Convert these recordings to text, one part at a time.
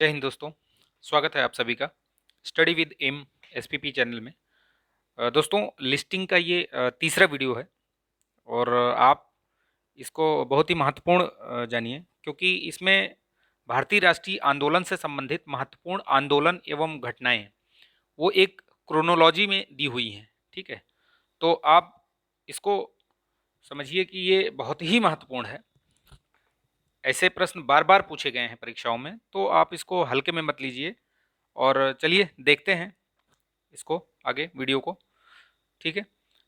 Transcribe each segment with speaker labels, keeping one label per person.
Speaker 1: जय हिंद दोस्तों। स्वागत है आप सभी का study with M SPP channel में। दोस्तों, लिस्टिंग का ये तीसरा वीडियो है और आप इसको बहुत ही महत्वपूर्ण जानिए, क्योंकि इसमें भारतीय राष्ट्रीय आंदोलन से संबंधित महत्वपूर्ण आंदोलन एवं घटनाएं वो एक क्रोनोलॉजी में दी हुई हैं। ठीक है, तो आप इसको समझिए कि ये बहुत ही महत्वपूर्ण है। ऐसे प्रश्न बार बार पूछे गए हैं परीक्षाओं में, तो आप इसको हल्के में मत लीजिए। और चलिए देखते हैं इसको आगे वीडियो को। ठीक है,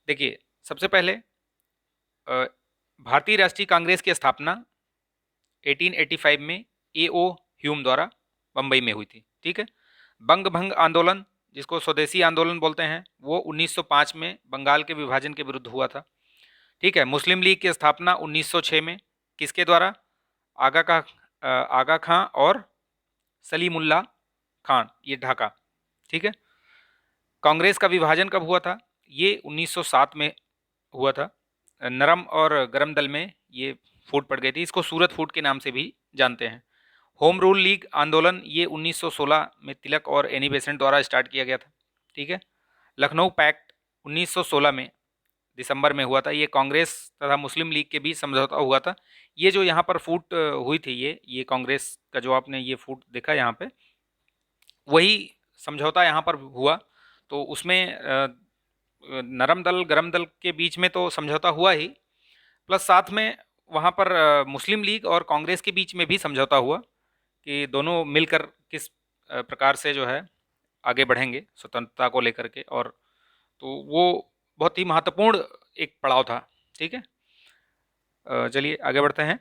Speaker 1: देखिए सबसे पहले भारतीय राष्ट्रीय कांग्रेस की स्थापना 1885 में ए.ओ. ह्यूम द्वारा बम्बई में हुई थी। ठीक है, बंग भंग आंदोलन, जिसको स्वदेशी आंदोलन बोलते हैं, वो 1905 में बंगाल के विभाजन के विरुद्ध हुआ था। ठीक है, मुस्लिम लीग की स्थापना 1906 में किसके द्वारा? आगा खां और सलीमुल्लाह खान, ये ढाका। ठीक है, कांग्रेस का विभाजन कब हुआ था? ये 1907 में हुआ था। नरम और गरम दल में ये फूट पड़ गई थी, इसको सूरत फूट के नाम से भी जानते हैं। होम रूल लीग आंदोलन ये 1916 में तिलक और एनी बेसेंट द्वारा स्टार्ट किया गया था। ठीक है, लखनऊ पैक्ट 1916 में दिसंबर में हुआ था, ये कांग्रेस तथा मुस्लिम लीग के बीच समझौता हुआ था। ये जो यहाँ पर फूट हुई थी, ये कांग्रेस का जो आपने ये फूट देखा यहाँ पे, वही समझौता यहाँ पर हुआ। तो उसमें नरम दल गरम दल के बीच में तो समझौता हुआ ही, प्लस साथ में वहाँ पर मुस्लिम लीग और कांग्रेस के बीच में भी समझौता हुआ कि दोनों मिलकर किस प्रकार से जो है आगे बढ़ेंगे स्वतंत्रता को लेकर के। और तो वो बहुत ही महत्वपूर्ण एक पड़ाव था। ठीक है, चलिए आगे बढ़ते हैं।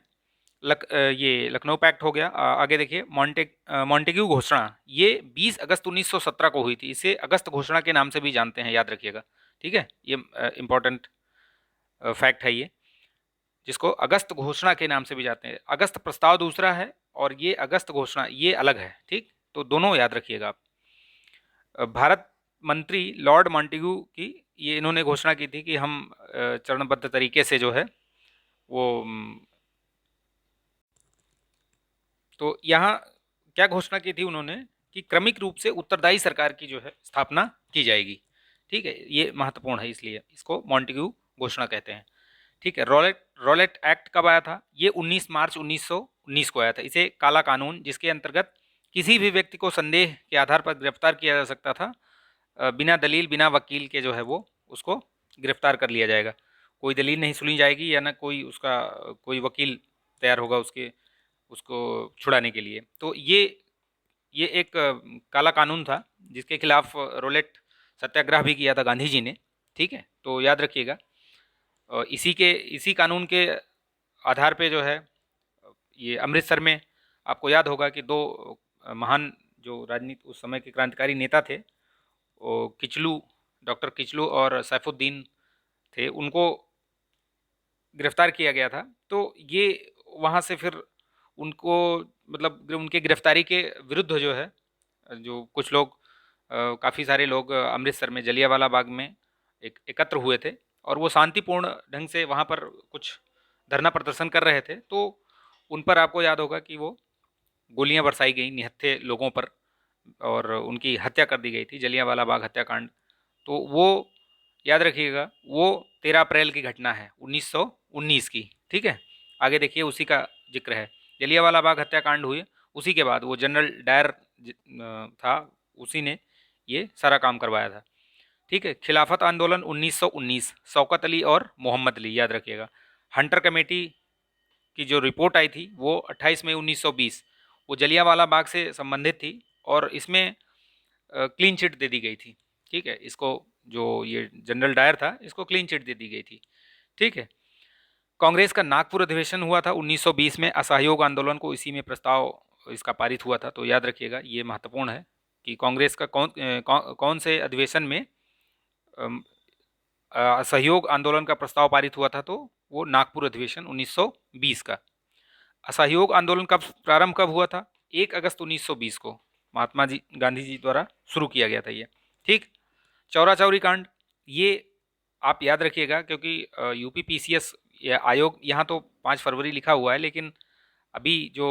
Speaker 1: ये लखनऊ पैक्ट हो गया। आगे देखिए, मॉन्टेग्यू घोषणा ये 20 अगस्त 1917 को हुई थी। इसे अगस्त घोषणा के नाम से भी जानते हैं, याद रखिएगा। ठीक है, ये इम्पोर्टेंट फैक्ट है ये, जिसको अगस्त घोषणा के नाम से भी जानते हैं। अगस्त प्रस्ताव दूसरा है और ये अगस्त घोषणा ये अलग है। ठीक, तो दोनों याद रखिएगा आप। भारत मंत्री लॉर्ड मॉन्टेग्यू की ये इन्होंने घोषणा की थी कि हम चरणबद्ध तरीके से जो है वो तो यहाँ क्या घोषणा की थी उन्होंने कि क्रमिक रूप से उत्तरदायी सरकार की जो है स्थापना की जाएगी। ठीक है, ये महत्वपूर्ण है, इसलिए इसको मॉन्टेग्यू घोषणा कहते हैं। ठीक है, रॉलेट रॉलेट एक्ट कब आया था? ये 19 मार्च 1919 को आया था। इसे काला कानून, जिसके अंतर्गत किसी भी व्यक्ति को संदेह के आधार पर गिरफ्तार किया जा सकता था, बिना दलील बिना वकील के जो है वो उसको गिरफ्तार कर लिया जाएगा। कोई दलील नहीं सुनी जाएगी या ना कोई उसका कोई वकील तैयार होगा उसको छुड़ाने के लिए। तो ये एक काला कानून था, जिसके खिलाफ रोलेट सत्याग्रह भी किया था गांधी जी ने। ठीक है, तो याद रखिएगा। इसी कानून के आधार पे जो है ये अमृतसर में आपको याद होगा कि दो महान जो राजनीति उस समय के क्रांतिकारी नेता थे, वो डॉक्टर किचलू और सैफुद्दीन थे, उनको गिरफ्तार किया गया था। तो ये वहाँ से फिर उनको मतलब उनके गिरफ्तारी के विरुद्ध जो है जो कुछ लोग काफ़ी सारे लोग अमृतसर में जलियांवाला बाग में एकत्र हुए थे और वो शांतिपूर्ण ढंग से वहाँ पर कुछ धरना प्रदर्शन कर रहे थे। तो उन पर आपको याद होगा कि वो गोलियां बरसाई गई निहत्थे लोगों पर और उनकी हत्या कर दी गई थी, जलियांवाला बाग हत्याकांड। तो वो याद रखिएगा, वो 13 अप्रैल की घटना है 1919 की। ठीक है, आगे देखिए उसी का जिक्र है। जलियांवाला बाग हत्याकांड हुए, उसी के बाद वो जनरल डायर था, उसी ने ये सारा काम करवाया था। ठीक है, खिलाफत आंदोलन 1919, शौकत अली और मोहम्मद अली, याद रखिएगा। हंटर कमेटी की जो रिपोर्ट आई थी वो 28 मई 1920, वो जलियांवाला बाग से संबंधित थी और इसमें क्लीन चिट दे दी गई थी। ठीक है, इसको जो ये जनरल डायर था इसको क्लीन चिट दे दी गई थी। ठीक है, कांग्रेस का नागपुर अधिवेशन हुआ था 1920 में, असहयोग आंदोलन को इसी में प्रस्ताव इसका पारित हुआ था। तो याद रखिएगा, ये महत्वपूर्ण है कि कांग्रेस का कौन से अधिवेशन में असहयोग आंदोलन का प्रस्ताव पारित हुआ था। तो वो नागपुर अधिवेशन 1920 का। असहयोग आंदोलन कब प्रारंभ कब हुआ था? 1 अगस्त 1920 को महात्मा जी गांधी जी द्वारा शुरू किया गया था ये। ठीक, चौरा चौरी कांड, ये आप याद रखिएगा, क्योंकि यूपी पीसीएस आयोग यहाँ तो 5 फरवरी लिखा हुआ है, लेकिन अभी जो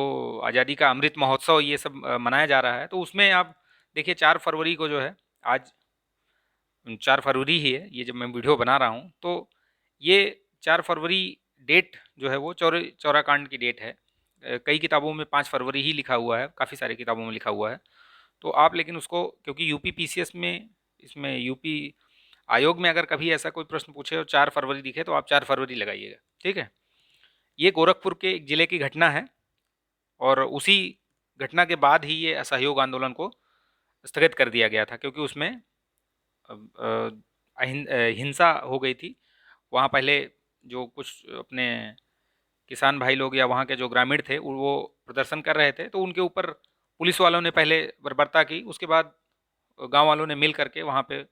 Speaker 1: आज़ादी का अमृत महोत्सव ये सब मनाया जा रहा है, तो उसमें आप देखिए 4 फरवरी को जो है, आज 4 फरवरी ही है ये जब मैं वीडियो बना रहा हूँ, तो ये 4 फरवरी डेट जो है वो चौराकांड की डेट है। कई किताबों में 5 फरवरी ही लिखा हुआ है, काफ़ी सारी किताबों में लिखा हुआ है। तो आप लेकिन उसको, क्योंकि यूपी पीसीएस में, इसमें यूपी आयोग में अगर कभी ऐसा कोई प्रश्न पूछे और 4 फरवरी दिखे तो आप 4 फरवरी लगाइएगा, ठीक है। ये गोरखपुर के एक ज़िले की घटना है और उसी घटना के बाद ही ये असहयोग आंदोलन को स्थगित कर दिया गया था, क्योंकि उसमें हिंसा हो गई थी। वहाँ पहले जो कुछ अपने किसान भाई लोग या वहाँ के जो ग्रामीण थे वो प्रदर्शन कर रहे थे, तो उनके ऊपर पुलिस वालों ने पहले बर्बरता की। उसके बाद गांव वालों ने मिल करके वहाँ पे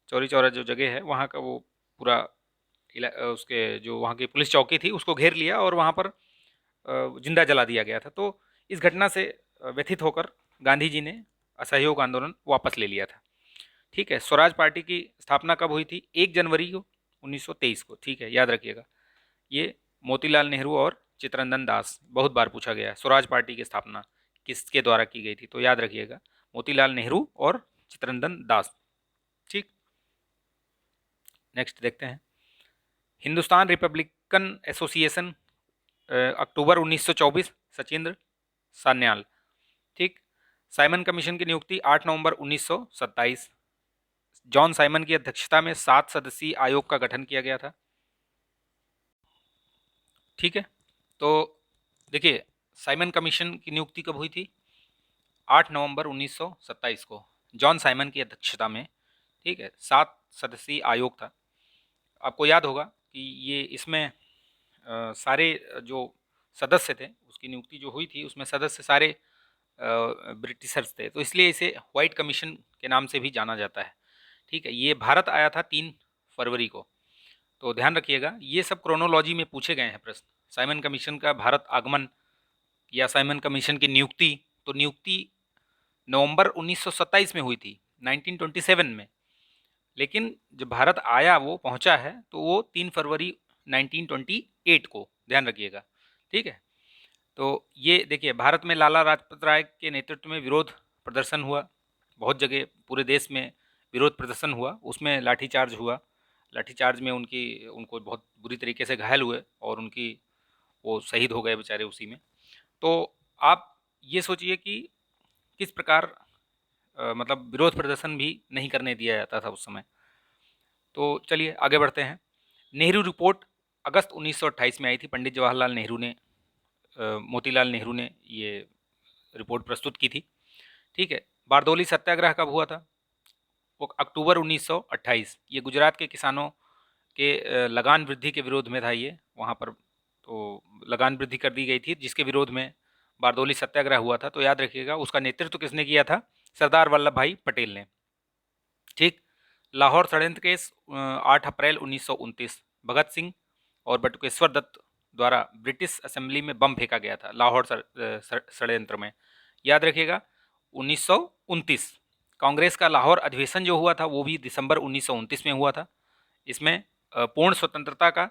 Speaker 1: चौरी चौरा जो जगह है वहाँ का वो पूरा उसके जो वहाँ की पुलिस चौकी थी उसको घेर लिया और वहाँ पर जिंदा जला दिया गया था। तो इस घटना से व्यथित होकर गांधी जी ने असहयोग आंदोलन वापस ले लिया था, ठीक है। स्वराज पार्टी की स्थापना कब हुई थी? 1 जनवरी को 1923 को, ठीक है, याद रखिएगा। ये मोतीलाल नेहरू और चित्तरंजन दास, बहुत बार पूछा गया है स्वराज पार्टी की स्थापना किसके द्वारा की गई थी, तो याद रखिएगा मोतीलाल नेहरू और चित्तरंजन दास, ठीक। नेक्स्ट देखते हैं, हिंदुस्तान रिपब्लिकन एसोसिएशन, अक्टूबर 1924, सचिंद्र सान्याल, ठीक। साइमन कमीशन की नियुक्ति 8 नवंबर 1927, जॉन साइमन की अध्यक्षता में 7 सदस्यीय आयोग का गठन किया गया था, ठीक है। तो देखिए साइमन कमीशन की नियुक्ति कब हुई थी? 8 नवंबर 1927 को, जॉन साइमन की अध्यक्षता में, ठीक है। 7 सदस्यीय आयोग था। आपको याद होगा कि ये इसमें सारे जो सदस्य थे, उसकी नियुक्ति जो हुई थी उसमें सदस्य सारे ब्रिटिशर्स थे, तो इसलिए इसे व्हाइट कमीशन के नाम से भी जाना जाता है, ठीक है। ये भारत आया था 3 फरवरी को, तो ध्यान रखिएगा ये सब क्रोनोलॉजी में पूछे गए हैं प्रश्न। साइमन कमीशन का भारत आगमन या साइमन कमीशन की नियुक्ति, तो नियुक्ति नवंबर 1927 में हुई थी, 1927 में, लेकिन जब भारत आया, वो पहुंचा है, तो वो 3 फरवरी 1928 को, ध्यान रखिएगा, ठीक है। तो ये देखिए भारत में लाला लाजपत राय के नेतृत्व में विरोध प्रदर्शन हुआ, बहुत जगह पूरे देश में विरोध प्रदर्शन हुआ, उसमें लाठीचार्ज हुआ। लाठीचार्ज में उनको बहुत बुरी तरीके से घायल हुए और वो शहीद हो गए बेचारे उसी में। तो आप ये सोचिए कि किस प्रकार मतलब विरोध प्रदर्शन भी नहीं करने दिया जाता था उस समय। तो चलिए आगे बढ़ते हैं। नेहरू रिपोर्ट अगस्त 1928 में आई थी, पंडित जवाहरलाल नेहरू ने, मोतीलाल नेहरू ने ये रिपोर्ट प्रस्तुत की थी, ठीक है। बारदोली सत्याग्रह कब हुआ था? वो अक्टूबर 1928। ये गुजरात के किसानों के लगान वृद्धि के विरोध में था ये, वहाँ पर तो लगान वृद्धि कर दी गई थी जिसके विरोध में बारदोली सत्याग्रह हुआ था। तो याद रखिएगा उसका नेतृत्व किसने किया था? सरदार वल्लभ भाई पटेल ने, ठीक। लाहौर षड्यंत्र केस 8 अप्रैल 1929, भगत सिंह और बटुकेश्वर दत्त द्वारा ब्रिटिश असेंबली में बम फेंका गया था लाहौर षड्यंत्र में, याद रखिएगा 1929। कांग्रेस का लाहौर अधिवेशन जो हुआ था वो भी दिसंबर 1929 में हुआ था। इसमें पूर्ण स्वतंत्रता का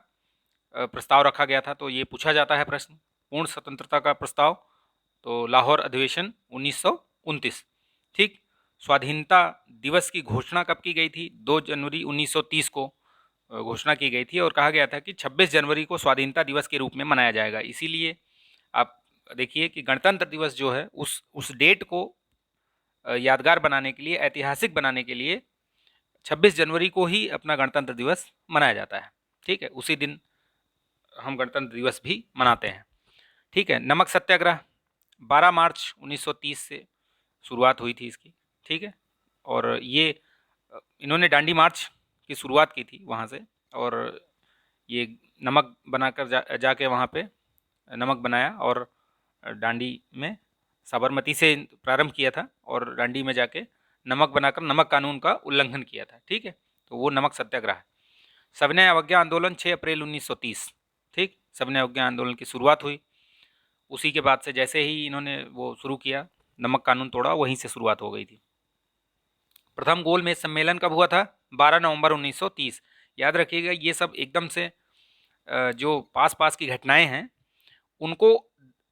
Speaker 1: प्रस्ताव रखा गया था, तो ये पूछा जाता है प्रश्न, पूर्ण स्वतंत्रता का प्रस्ताव, तो लाहौर अधिवेशन 1929, ठीक। स्वाधीनता दिवस की घोषणा कब की गई थी? 2 जनवरी 1930 को घोषणा की गई थी और कहा गया था कि 26 जनवरी को स्वाधीनता दिवस के रूप में मनाया जाएगा। इसीलिए आप देखिए कि गणतंत्र दिवस जो है उस डेट को यादगार बनाने के लिए, ऐतिहासिक बनाने के लिए 26 जनवरी को ही अपना गणतंत्र दिवस मनाया जाता है, ठीक है। उसी दिन हम गणतंत्र दिवस भी मनाते हैं, ठीक है। नमक सत्याग्रह 12 मार्च 1930 से शुरुआत हुई थी इसकी, ठीक है। और ये इन्होंने डांडी मार्च की शुरुआत की थी वहाँ से, और ये नमक बनाकर जाके वहाँ पे नमक बनाया और डांडी में साबरमती से प्रारंभ किया था और डांडी में जाके नमक बनाकर नमक कानून का उल्लंघन किया था, ठीक है। तो वो नमक सत्याग्रह है। सविनय अवज्ञा आंदोलन 6 अप्रैल 1930, ठीक। सविनय अवज्ञा आंदोलन की शुरुआत हुई, उसी के बाद से जैसे ही इन्होंने वो शुरू किया, नमक कानून तोड़ा, वहीं से शुरुआत हो गई थी। प्रथम गोलमेज सम्मेलन कब हुआ था? 12 नवंबर 1930। याद रखिएगा ये सब एकदम से जो पास पास की घटनाएं हैं उनको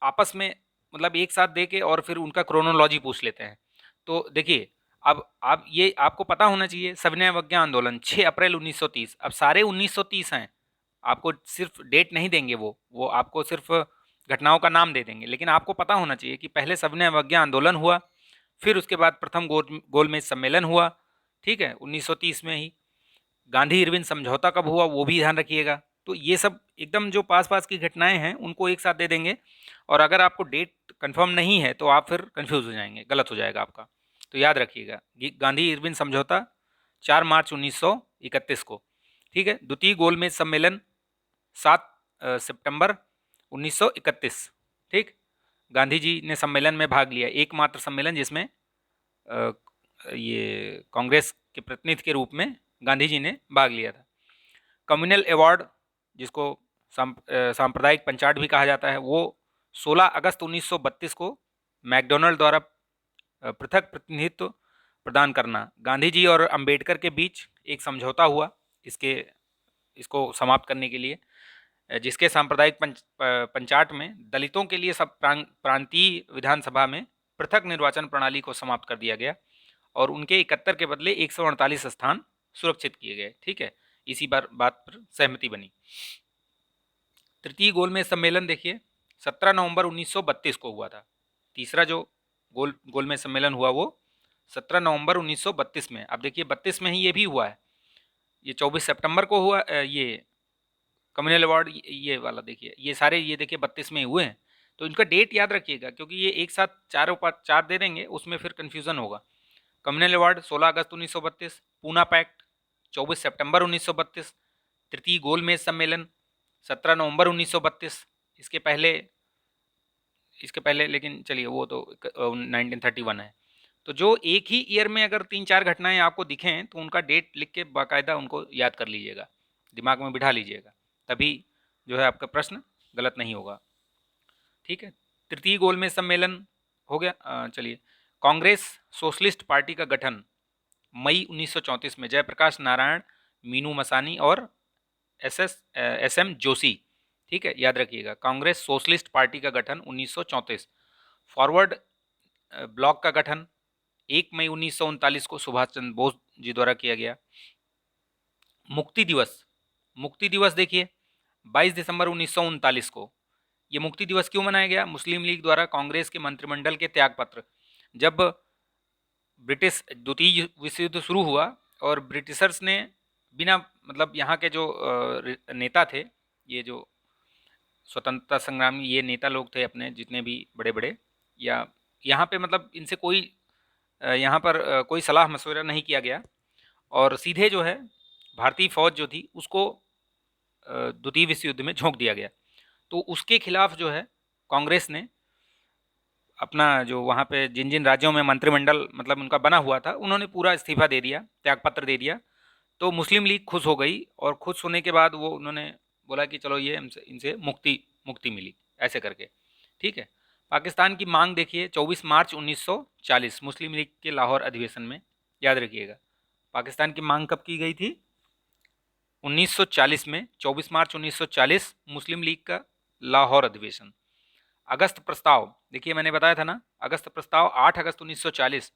Speaker 1: आपस में मतलब एक साथ दे के और फिर उनका क्रोनोलॉजी पूछ लेते हैं। तो देखिए, अब आप ये आपको पता होना चाहिए, सविनय अवज्ञा आंदोलन 6 अप्रैल 1930। अब सारे 1930 हैं, आपको सिर्फ डेट नहीं देंगे, वो आपको सिर्फ घटनाओं का नाम दे देंगे, लेकिन आपको पता होना चाहिए कि पहले सविनय अवज्ञा आंदोलन हुआ, फिर उसके बाद प्रथम गोलमेज सम्मेलन हुआ, ठीक है, 1930 में ही। गांधी इरविन समझौता कब हुआ वो भी ध्यान रखिएगा। तो ये सब एकदम जो पास पास की घटनाएं हैं उनको एक साथ दे देंगे, और अगर आपको डेट कंफर्म नहीं है तो आप फिर कंफ्यूज हो जाएंगे, गलत हो जाएगा आपका। तो याद रखिएगा, गांधी इरविन समझौता 4 मार्च 1931 को, ठीक है। द्वितीय गोलमेज सम्मेलन 7 सितंबर 1931, ठीक। गांधी जी ने सम्मेलन में भाग लिया, एकमात्र सम्मेलन जिसमें ये कांग्रेस के प्रतिनिधि के रूप में गांधी जी ने भाग लिया था। कम्युनल अवार्ड, जिसको सांप्रदायिक पंचाट भी कहा जाता है, वो 16 अगस्त 1932 को मैकडोनल्ड द्वारा पृथक प्रतिनिधित्व प्रदान करना, गांधी जी और अंबेडकर के बीच एक समझौता हुआ इसको समाप्त करने के लिए, जिसके सांप्रदायिक पंचाट में दलितों के लिए सब प्रांतीय विधानसभा में पृथक निर्वाचन प्रणाली को समाप्त कर दिया गया और उनके 71 के बदले 148 स्थान सुरक्षित किए गए, ठीक है। इसी बात पर सहमति बनी। तृतीय गोलमेज सम्मेलन देखिए 17 नवंबर 1932 को हुआ था। तीसरा जो गोलमेज सम्मेलन हुआ वो 17 नवंबर 1932 में। अब देखिए 32 में ही ये भी हुआ है, ये 24 सितंबर को हुआ। ये कम्युनल अवार्ड ये वाला देखिए, ये सारे ये देखिए 32 में ही हुए हैं। तो इनका डेट याद रखिएगा, क्योंकि ये एक साथ चार दे देंगे, उसमें फिर कन्फ्यूज़न होगा। कम्युनल अवार्ड 16 अगस्त 1932, पूना पैक्ट 24 सितंबर 1932, तृतीय गोलमेज सम्मेलन 17 नवंबर 1932। इसके पहले लेकिन चलिए वो तो 1931 है। तो जो एक ही ईयर में अगर 3-4 घटनाएं आपको दिखें तो उनका डेट लिख के बाकायदा उनको याद कर लीजिएगा, दिमाग में बिठा लीजिएगा, तभी जो है आपका प्रश्न गलत नहीं होगा, ठीक है। तृतीय गोलमेज सम्मेलन हो गया। चलिए, कांग्रेस सोशलिस्ट पार्टी का गठन मई 1934 में, जयप्रकाश नारायण, मीनू मसानी और एस एम जोशी, ठीक है, याद रखिएगा। कांग्रेस सोशलिस्ट पार्टी का गठन 1934। फॉरवर्ड ब्लॉक का गठन 1 मई 1939 को सुभाष चंद्र बोस जी द्वारा किया गया। मुक्ति दिवस देखिए 22 दिसंबर 1939 को। ये मुक्ति दिवस क्यों मनाया गया? मुस्लिम लीग द्वारा कांग्रेस के मंत्रिमंडल के त्यागपत्र, जब ब्रिटिश द्वितीय विश्व युद्ध शुरू हुआ और ब्रिटिशर्स ने बिना मतलब यहाँ के जो नेता थे, ये जो स्वतंत्रता संग्रामी ये नेता लोग थे अपने जितने भी बड़े बड़े, या यहाँ पे मतलब इनसे कोई यहाँ पर कोई सलाह मशवरा नहीं किया गया और सीधे जो है भारतीय फौज जो थी उसको द्वितीय विश्व युद्ध में झोंक दिया गया। तो उसके खिलाफ जो है कांग्रेस ने अपना जो वहाँ पे जिन जिन राज्यों में मंत्रिमंडल मतलब उनका बना हुआ था, उन्होंने पूरा इस्तीफा दे दिया, त्यागपत्र दे दिया। तो मुस्लिम लीग खुश हो गई और खुश होने के बाद वो उन्होंने बोला कि चलो ये इनसे मुक्ति मिली, ऐसे करके, ठीक है। पाकिस्तान की मांग देखिए 24 मार्च 1940 मुस्लिम लीग के लाहौर अधिवेशन में, याद रखिएगा। पाकिस्तान की मांग कब की गई थी? 1940 में, 24 मार्च 1940 मुस्लिम लीग का लाहौर अधिवेशन। अगस्त प्रस्ताव देखिए, मैंने बताया था ना, अगस्त प्रस्ताव 8 अगस्त 1940,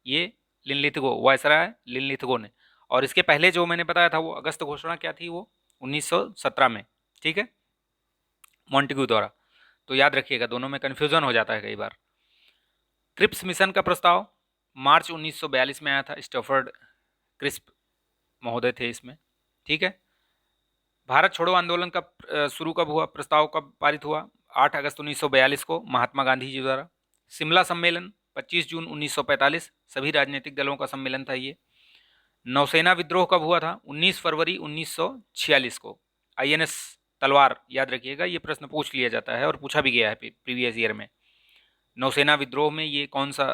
Speaker 1: ये लिनलिथगो वायसराय लिनलिथगो ने। और इसके पहले जो मैंने बताया था वो अगस्त घोषणा क्या थी, वो 1917 में, ठीक है, मॉन्टेग्यू द्वारा। तो याद रखिएगा, दोनों में कन्फ्यूजन हो जाता है कई बार। क्रिप्स मिशन का प्रस्ताव मार्च 1942 में आया था, स्टैफर्ड क्रिस्प महोदय थे इसमें, ठीक है। भारत छोड़ो आंदोलन का शुरू कब हुआ, प्रस्ताव कब पारित हुआ? 8 अगस्त 1942 को महात्मा गांधी जी द्वारा। शिमला सम्मेलन 25 जून 1945, सभी राजनीतिक दलों का सम्मेलन था ये। नौसेना विद्रोह कब हुआ था? 19 फरवरी 1946 को। आईएनएस तलवार, याद रखिएगा, ये प्रश्न पूछ लिया जाता है और पूछा भी गया है प्रीवियस ईयर में। नौसेना विद्रोह में ये कौन सा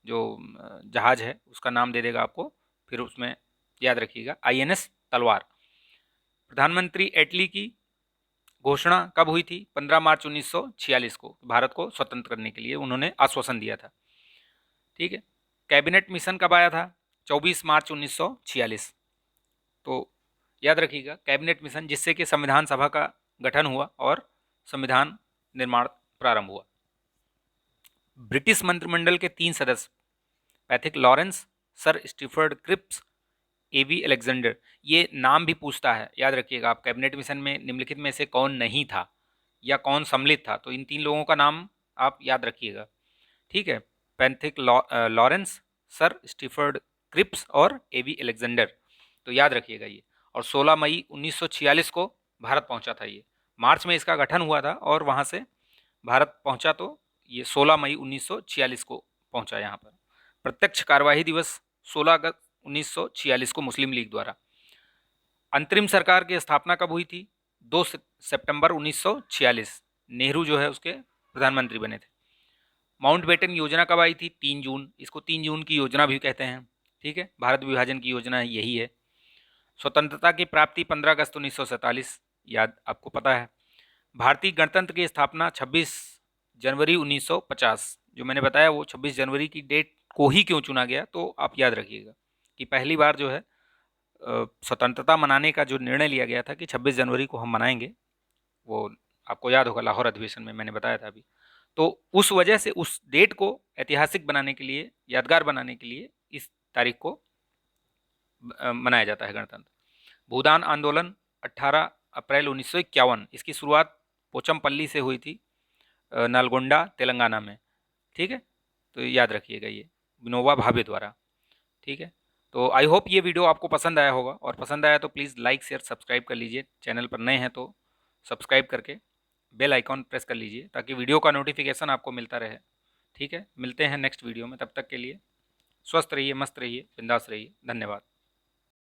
Speaker 1: जो जहाज है उसका नाम दे देगा आपको, फिर उसमें याद रखिएगा आईएनएस तलवार। प्रधानमंत्री एटली की घोषणा कब हुई थी? 15 मार्च 1946 को, भारत को स्वतंत्र करने के लिए उन्होंने आश्वासन दिया था, ठीक है। कैबिनेट मिशन कब आया था? 24 मार्च 1946। तो याद रखिएगा कैबिनेट मिशन, जिससे कि संविधान सभा का गठन हुआ और संविधान निर्माण प्रारंभ हुआ। ब्रिटिश मंत्रिमंडल के 3 सदस्य Pethick Lawrence, sir Stafford Cripps, A V Alexander, ये नाम भी पूछता है, याद रखिएगा आप, कैबिनेट मिशन में निम्नलिखित में से कौन नहीं था या कौन सम्मिलित था, तो इन 3 लोगों का नाम आप याद रखिएगा, ठीक है। Pethick Lawrence, sir Stafford Cripps और एवी अलेक्जेंडर, तो याद रखिएगा ये। और 16 मई 1946 को भारत पहुंचा था ये। मार्च में इसका गठन हुआ था और वहां से भारत पहुंचा, तो ये 16 मई 1946 को पहुंचा यहाँ पर। प्रत्यक्ष कार्यवाही दिवस 16 अगस्त 1946 को मुस्लिम लीग द्वारा। अंतरिम सरकार की स्थापना कब हुई थी? 2 सितंबर 1946, नेहरू जो है उसके प्रधानमंत्री बने थे। माउंटबेटन योजना कब आई थी? 3 जून, इसको 3 जून की योजना भी कहते हैं, ठीक है। भारत विभाजन की योजना यही है। स्वतंत्रता की प्राप्ति 15 अगस्त 1947, याद आपको पता है। भारतीय गणतंत्र की स्थापना 26 जनवरी 1950, जो मैंने बताया वो 26 जनवरी की डेट को ही क्यों चुना गया, तो आप याद रखिएगा कि पहली बार जो है स्वतंत्रता मनाने का जो निर्णय लिया गया था कि 26 जनवरी को हम मनाएंगे, वो आपको याद होगा, लाहौर अधिवेशन में मैंने बताया था अभी। तो उस वजह से उस डेट को ऐतिहासिक बनाने के लिए, यादगार बनाने के लिए इस तारीख को मनाया जाता है गणतंत्र। भूदान आंदोलन 18 अप्रैल 1951, इसकी शुरुआत पोचमपल्ली से हुई थी, नलगोंडा तेलंगाना में, ठीक है। तो याद रखिएगा ये विनोबा भावे द्वारा, ठीक है। तो आई होप ये वीडियो आपको पसंद आया होगा, और पसंद आया तो प्लीज़ लाइक शेयर सब्सक्राइब कर लीजिए। चैनल पर नए हैं तो सब्सक्राइब करके बेल आइकॉन प्रेस कर लीजिए ताकि वीडियो का नोटिफिकेशन आपको मिलता रहे, ठीक है। मिलते हैं नेक्स्ट वीडियो में, तब तक के लिए स्वस्थ रहिए, मस्त रहिए, बिंदास रहिए। धन्यवाद।